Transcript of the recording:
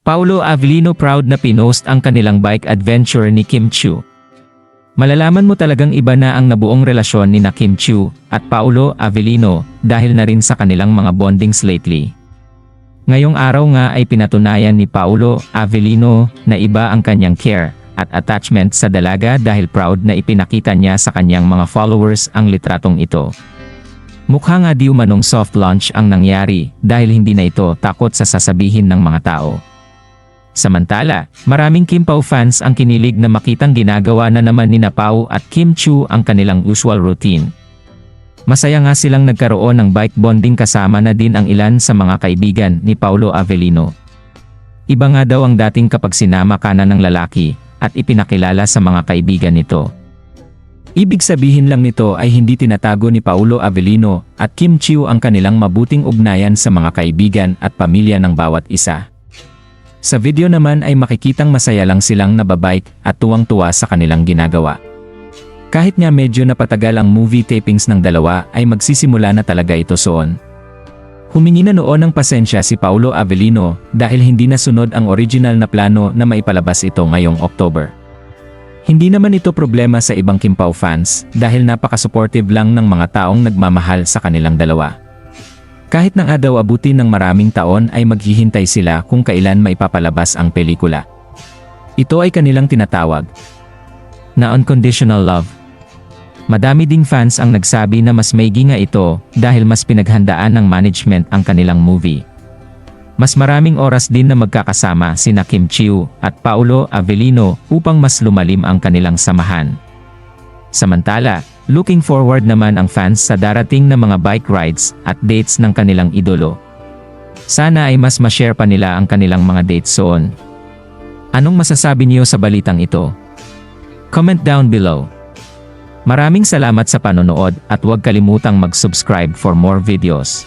Paolo Avellino proud na pinost ang kanilang bike adventure ni Kim Chiu. Malalaman mo talagang iba na ang nabuong relasyon ni Kim Chiu at Paolo Avellino dahil na rin sa kanilang mga bondings lately. Ngayong araw nga ay pinatunayan ni Paolo Avellino na iba ang kanyang care at attachment sa dalaga dahil proud na ipinakita niya sa kanyang mga followers ang litratong ito. Mukha nga di umanong soft launch ang nangyari dahil hindi na ito takot sa sasabihin ng mga tao. Samantala, maraming Kim Pao fans ang kinilig na makitang ginagawa na naman ni Pao at Kim Chiu ang kanilang usual routine. Masaya nga silang nagkaroon ng bike bonding kasama na din ang ilan sa mga kaibigan ni Paolo Avellino. Iba nga daw ang dating kapag sinama ka na ng lalaki at ipinakilala sa mga kaibigan nito. Ibig sabihin lang nito ay hindi tinatago ni Paolo Avellino at Kim Chiu ang kanilang mabuting ugnayan sa mga kaibigan at pamilya ng bawat isa. Sa video naman ay makikitang masaya lang silang nababike at tuwang-tuwa sa kanilang ginagawa. Kahit nga medyo napatagal ang movie tapings ng dalawa ay magsisimula na talaga ito soon. Humingi na noon ng pasensya si Paolo Avellino dahil hindi nasunod ang original na plano na maipalabas ito ngayong October. Hindi naman ito problema sa ibang Kim Pao fans dahil napaka-supportive lang ng mga taong nagmamahal sa kanilang dalawa. Kahit na nga daw abutin ng maraming taon ay maghihintay sila kung kailan maipapalabas ang pelikula. Ito ay kanilang tinatawag na unconditional love. Madami ding fans ang nagsabi na mas maigi nga ito dahil mas pinaghandaan ng management ang kanilang movie. Mas maraming oras din na magkakasama sina Kim Chiu at Paolo Avellino upang mas lumalim ang kanilang samahan. Samantala, looking forward naman ang fans sa darating na mga bike rides at dates ng kanilang idolo. Sana ay mas ma-share pa nila ang kanilang mga dates soon. Anong masasabi niyo sa balitang ito? Comment down below. Maraming salamat sa panonood at huwag kalimutang mag-subscribe for more videos.